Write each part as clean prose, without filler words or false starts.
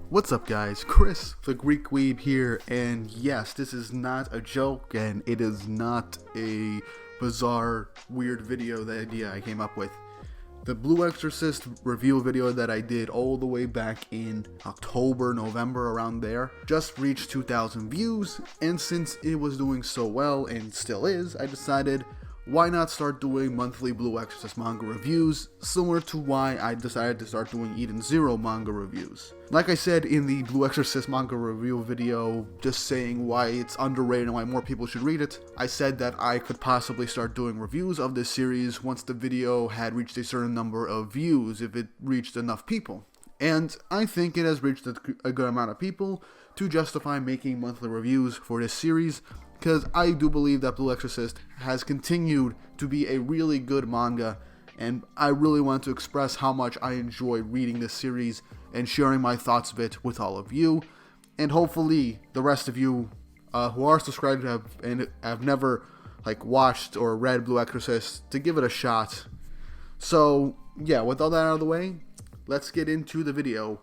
What's up guys, Chris the Greek Weeb here, and yes, this is not a joke and it is not a bizarre, weird video, the idea I came up with. The Blue Exorcist review video that I did all the way back in October, November, around there, just reached 2,000 views, and since it was doing so well, and still is, I decided why not start doing monthly Blue Exorcist manga reviews, similar to why I decided to start doing Eden Zero manga reviews. Like I said in the Blue Exorcist manga review video, just saying why it's underrated and why more people should read it, I said that I could possibly start doing reviews of this series once the video had reached a certain number of views, if it reached enough people. And I think it has reached a good amount of people to justify making monthly reviews for this series, because I do believe that Blue Exorcist has continued to be a really good manga, and I really want to express how much I enjoy reading this series and sharing my thoughts of it with all of you, and hopefully the rest of you who are subscribed and have never watched or read Blue Exorcist to give it a shot. So yeah, with all that out of the way, let's get into the video.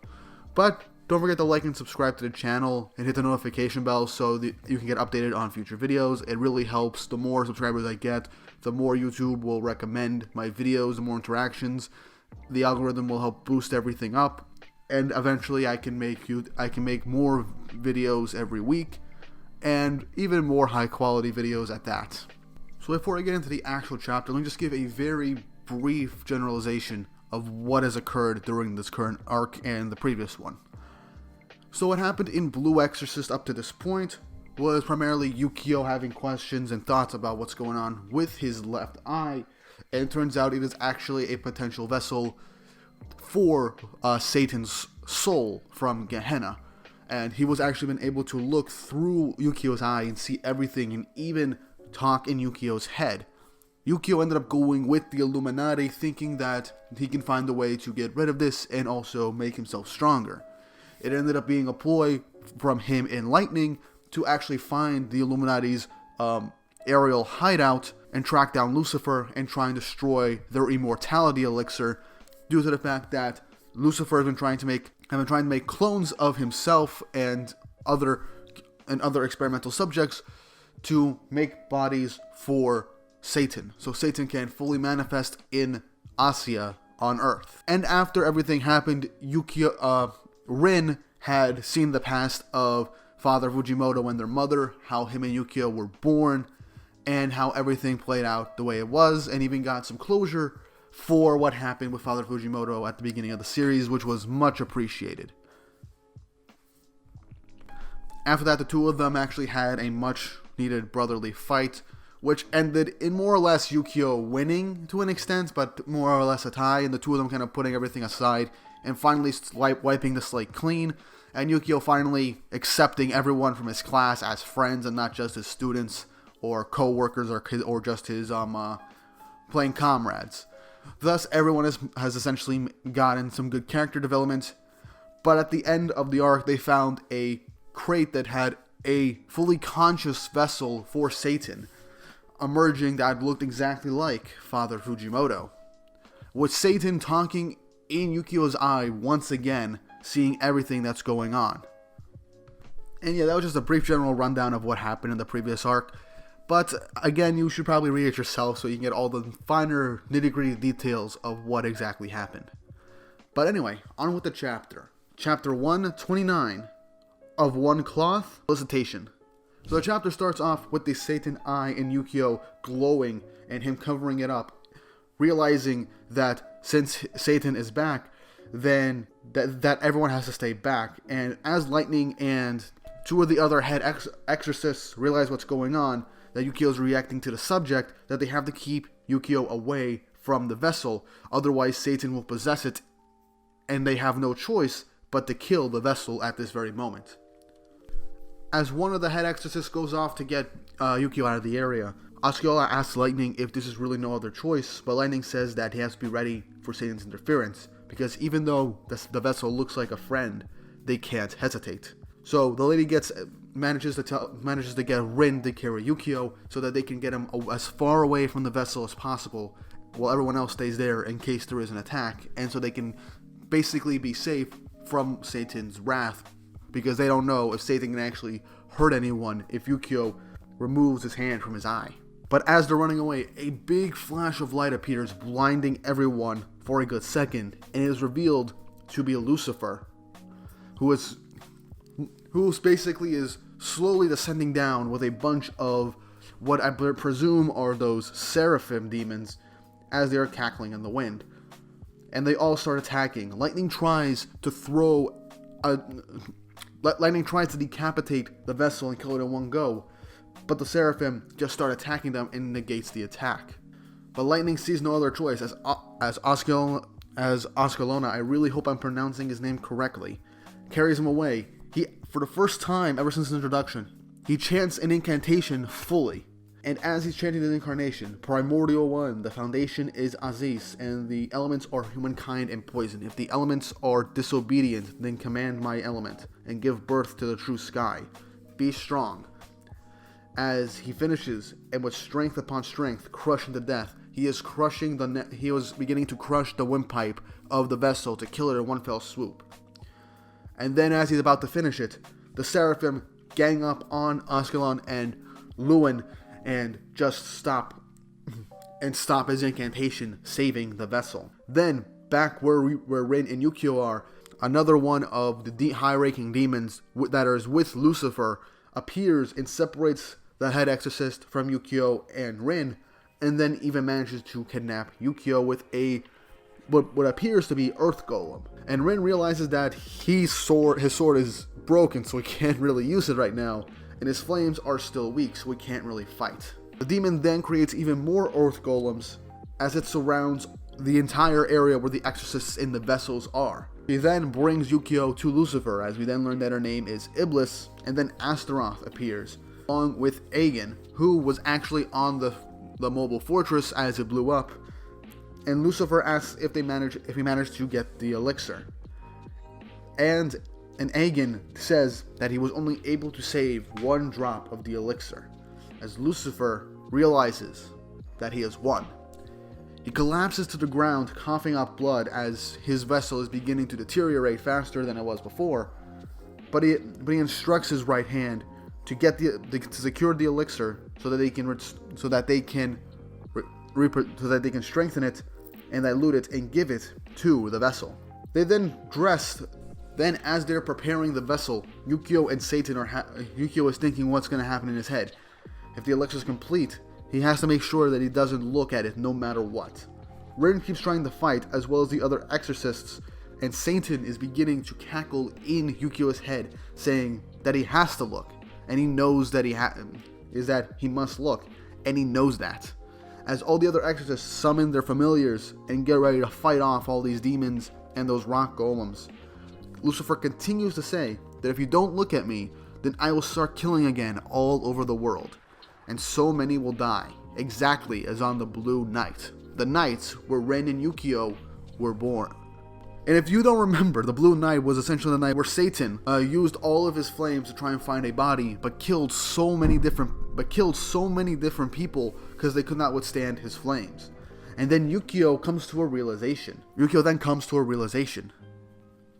But don't forget to like and subscribe to the channel and hit the notification bell so that you can get updated on future videos. It really helps. The more subscribers I get, the more YouTube will recommend my videos, the more interactions. The algorithm will help boost everything up, and eventually I can make more videos every week, and even more high quality videos at that. So before I get into the actual chapter, let me just give a very brief generalization of what has occurred during this current arc and the previous one. So what happened in Blue Exorcist up to this point was primarily Yukio having questions and thoughts about what's going on with his left eye, and it turns out it is actually a potential vessel for Satan's soul from Gehenna. And he was actually been able to look through Yukio's eye and see everything and even talk in Yukio's head. Yukio ended up going with the Illuminati, thinking that he can find a way to get rid of this and also make himself stronger. It ended up being a ploy from him and Lightning to actually find the Illuminati's aerial hideout and track down Lucifer and try and destroy their immortality elixir, due to the fact that Lucifer has been trying to make clones of himself and other experimental subjects to make bodies for Satan, so Satan can fully manifest in Asia on Earth. And after everything happened, Rin had seen the past of Father Fujimoto and their mother, how him and Yukio were born, and how everything played out the way it was, and even got some closure for what happened with Father Fujimoto at the beginning of the series, which was much appreciated. After that, the two of them actually had a much needed brotherly fight, which ended in more or less Yukio winning to an extent, but more or less a tie, and the two of them kind of putting everything aside and finally wiping the slate clean, and Yukio finally accepting everyone from his class as friends and not just his students or co-workers or just his playing comrades. Thus, everyone has essentially gotten some good character development, but at the end of the arc, they found a crate that had a fully conscious vessel for Satan emerging that looked exactly like Father Fujimoto, with Satan talking in Yukio's eye once again, seeing everything that's going on. And yeah, that was just a brief general rundown of what happened in the previous arc, but again, you should probably read it yourself so you can get all the finer nitty-gritty details of what exactly happened. But anyway, on with the chapter. Chapter 129, Of One Cloth, Solicitation. So the chapter starts off with the Satan eye in Yukio glowing and him covering it up, realizing that since Satan is back, then that everyone has to stay back. And as Lightning and two of the other head exorcists realize what's going on, that Yukio is reacting to the subject, that they have to keep Yukio away from the vessel, otherwise Satan will possess it, and they have no choice but to kill the vessel at this very moment. As one of the head exorcists goes off to get Yukio out of the area, Osceola asks Lightning if this is really no other choice, but Lightning says that he has to be ready for Satan's interference, because even though the vessel looks like a friend, they can't hesitate. So the lady manages to get Rin to carry Yukio so that they can get him as far away from the vessel as possible, while everyone else stays there in case there is an attack, and so they can basically be safe from Satan's wrath, because they don't know if Satan can actually hurt anyone if Yukio removes his hand from his eye. But as they're running away, a big flash of light appears, blinding everyone for a good second, and it is revealed to be Lucifer, who basically is slowly descending down with a bunch of what I presume are those seraphim demons as they are cackling in the wind. And they all start attacking. Lightning tries to decapitate the vessel and kill it in one go, but the seraphim just start attacking them and negates the attack. But Lightning sees no other choice as Ascalona, I really hope I'm pronouncing his name correctly, carries him away. He, for the first time ever since his introduction, he chants an incantation fully. And as he's chanting the incarnation, Primordial One, the foundation is Aziz, and the elements are humankind and poison. If the elements are disobedient, then command my element, and give birth to the true sky. Be strong. As he finishes, and with strength upon strength, crushing to death, he was beginning to crush the windpipe of the vessel to kill it in one fell swoop. And then as he's about to finish it, the seraphim gang up on Ascalon and Lewin and just stop his incantation, saving the vessel. Then, back where Rin and Yukio are, another one of the high-ranking demons that is with Lucifer appears and separates the head exorcist from Yukio and Rin, and then even manages to kidnap Yukio with what appears to be Earth Golem. And Rin realizes that his sword is broken, so he can't really use it right now, and his flames are still weak, so he can't really fight. The demon then creates even more Earth Golems as it surrounds the entire area where the exorcists in the vessels are. He then brings Yukio to Lucifer, as we then learn that her name is Iblis, and then Astaroth appears, along with Aegon, who was actually on the mobile fortress as it blew up, and Lucifer asks if he managed to get the elixir. And Aegon says that he was only able to save one drop of the elixir, as Lucifer realizes that he has won. He collapses to the ground, coughing up blood as his vessel is beginning to deteriorate faster than it was before, but he instructs his right hand to secure the elixir so that they can strengthen it and dilute it and give it to the vessel. They then Then, as they're preparing the vessel, Yukio and Satan Yukio is thinking what's going to happen in his head. If the elixir is complete, he has to make sure that he doesn't look at it no matter what. Rin keeps trying to fight, as well as the other exorcists, and Satan is beginning to cackle in Yukio's head, saying that he has to look, and he knows that he must look, and he knows that. As all the other exorcists summon their familiars and get ready to fight off all these demons and those rock golems, Lucifer continues to say that if you don't look at me, then I will start killing again all over the world, and so many will die, exactly as on the Blue Night, the night where Ren and Yukio were born. And if you don't remember, the Blue Night was essentially the night where Satan used all of his flames to try and find a body, but killed so many different people because they could not withstand his flames. And then Yukio comes to a realization.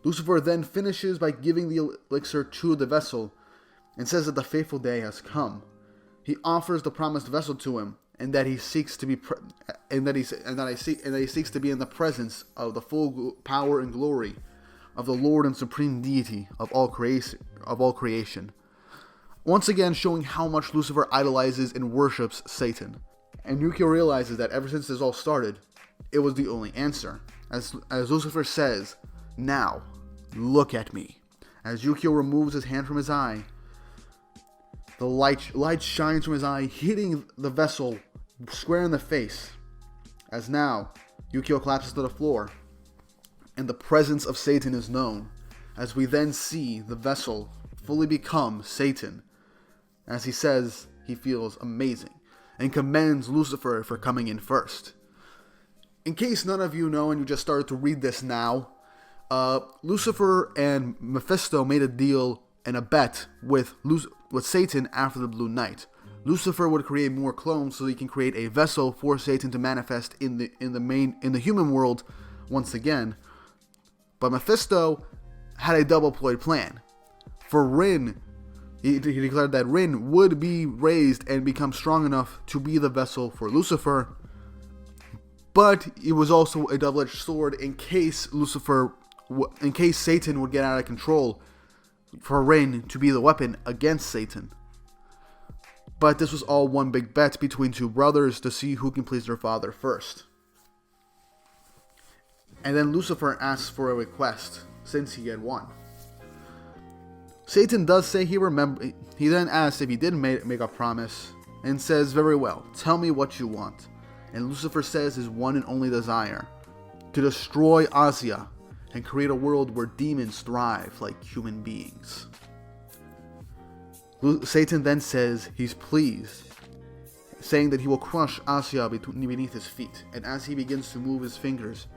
Lucifer then finishes by giving the elixir to the vessel and says that the fateful day has come. He offers the promised vessel to him, and that he seeks to be in the presence of the full power and glory of the Lord and supreme deity of all creation. Once again, showing how much Lucifer idolizes and worships Satan. And Yukio realizes that ever since this all started, it was the only answer. As Lucifer says, "Now, look at me." As Yukio removes his hand from his eye, the light shines from his eye, hitting the vessel square in the face. As now, Yukio collapses to the floor, and the presence of Satan is known. As we then see the vessel fully become Satan. As he says he feels amazing, and commends Lucifer for coming in first. In case none of you know and you just started to read this now, Lucifer and Mephisto made a deal and a bet with Satan after the Blue Night. Lucifer would create more clones so he can create a vessel for Satan to manifest in the human world once again. But Mephisto had a double-ployed plan. For Rin, he declared that Rin would be raised and become strong enough to be the vessel for Lucifer, but it was also a double-edged sword in case Satan would get out of control, for Rin to be the weapon against Satan. But this was all one big bet between two brothers to see who can please their father first. And then Lucifer asks for a request, since he had won. Satan does say he then asks if he did make a promise, and says, "Very well, tell me what you want." And Lucifer says his one and only desire, to destroy Asia and create a world where demons thrive like human beings. Satan then says he's pleased, saying that he will crush Asia beneath his feet, and as he begins to move his fingers,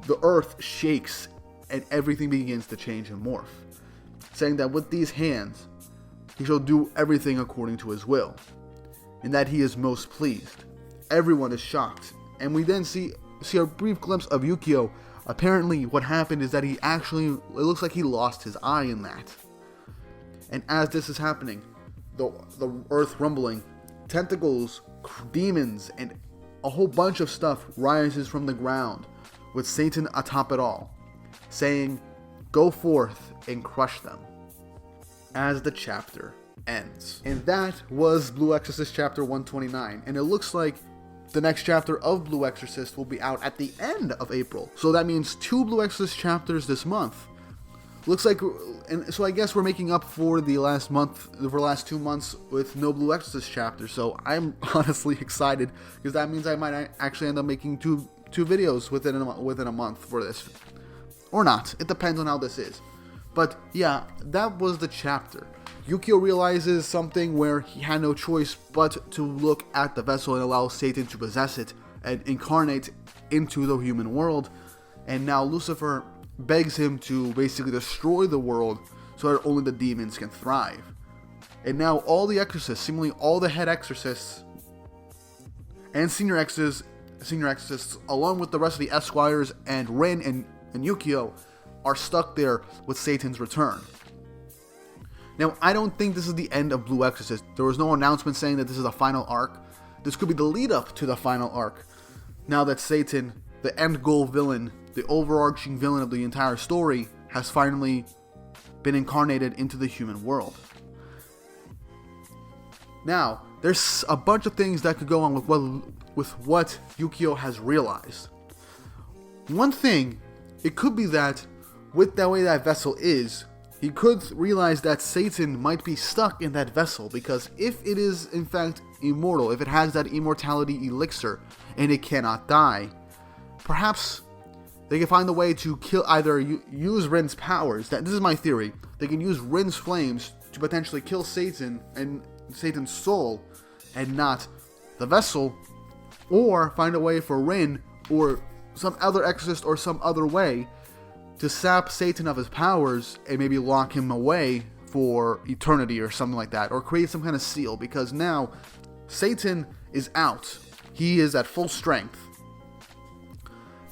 the earth shakes and everything begins to change and morph, saying that with these hands he shall do everything according to his will, and that he is most pleased. Everyone is shocked, and we then see a brief glimpse of Yukio. Apparently what happened is that it looks like he lost his eye in that. And as this is happening, the earth rumbling, tentacles, demons, and a whole bunch of stuff rises from the ground, with Satan atop it all, saying, "Go forth and crush them," as the chapter ends. And that was Blue Exorcist chapter 129, and it looks like the next chapter of Blue Exorcist will be out at the end of April. So that means 2 Blue Exorcist chapters this month. Looks like, and so I guess we're making up for the last 2 months with no Blue Exorcist chapters. So I'm honestly excited, because that means I might actually end up making two videos within a month for this, or not. It depends on how this is. But yeah, that was the chapter. Yukio realizes something where he had no choice but to look at the vessel and allow Satan to possess it and incarnate into the human world. And now Lucifer begs him to basically destroy the world so that only the demons can thrive. And now all the exorcists, seemingly all the head exorcists and senior exorcists, along with the rest of the esquires and Rin and Yukio, are stuck there with Satan's return. Now, I don't think this is the end of Blue Exorcist. There was no announcement saying that this is the final arc. This could be the lead up to the final arc. Now that Satan, the end goal villain, the overarching villain of the entire story, has finally been incarnated into the human world. Now, there's a bunch of things that could go on with what Yukio has realized. One thing, it could be that with the way that vessel is, he could realize that Satan might be stuck in that vessel, because if it is in fact immortal, if it has that immortality elixir and it cannot die, perhaps they can find a way to use Rin's powers. This is my theory. They can use Rin's flames to potentially kill Satan and Satan's soul, and not the vessel, or find a way for Rin or some other exorcist or some other way to sap Satan of his powers and maybe lock him away for eternity or something like that, or create some kind of seal, because now Satan is out. He is at full strength,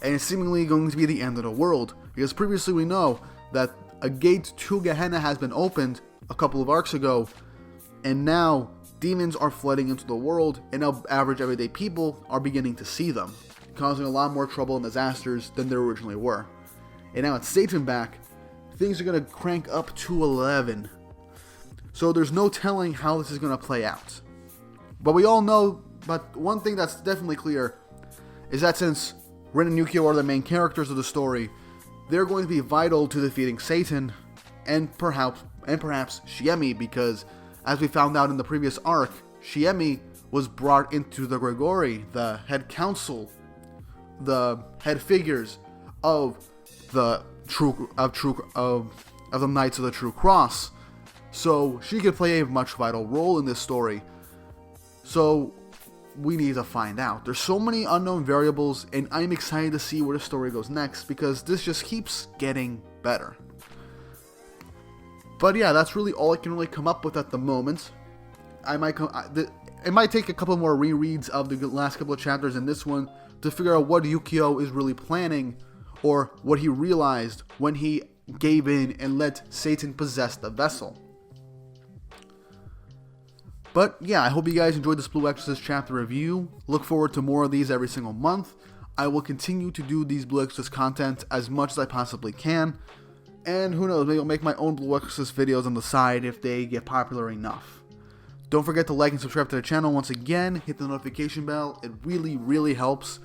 and it's seemingly going to be the end of the world, because previously we know that a gate to Gehenna has been opened a couple of arcs ago, and now demons are flooding into the world, and now average everyday people are beginning to see them, causing a lot more trouble and disasters than there originally were. And now it's Satan back, things are going to crank up to 11. So there's no telling how this is going to play out. But we all know, but one thing that's definitely clear is that since Rin and Yukio are the main characters of the story, they're going to be vital to defeating Satan, and perhaps Shiemi, because as we found out in the previous arc, Shiemi was brought into the Grigori, the head council, the head figures of the Knights of the True Cross, so she could play a much vital role in this story. So we need to find out. There's so many unknown variables, and I'm excited to see where the story goes next, because this just keeps getting better. But yeah, that's really all I can really come up with at the moment. It might take a couple more rereads of the last couple of chapters in this one to figure out what Yukio is really planning, or what he realized when he gave in and let Satan possess the vessel. But yeah, I hope you guys enjoyed this Blue Exorcist chapter review. Look forward to more of these every single month. I will continue to do these Blue Exorcist content as much as I possibly can. And who knows, maybe I'll make my own Blue Exorcist videos on the side if they get popular enough. Don't forget to like and subscribe to the channel once again. Hit the notification bell. It really, really helps.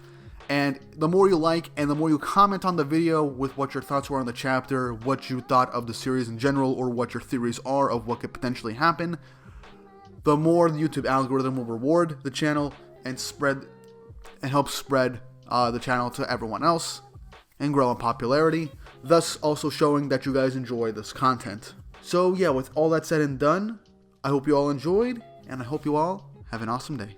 And the more you like and the more you comment on the video with what your thoughts were on the chapter, what you thought of the series in general, or what your theories are of what could potentially happen, the more the YouTube algorithm will reward the channel and help spread the channel to everyone else and grow in popularity, thus also showing that you guys enjoy this content. So yeah, with all that said and done, I hope you all enjoyed, and I hope you all have an awesome day.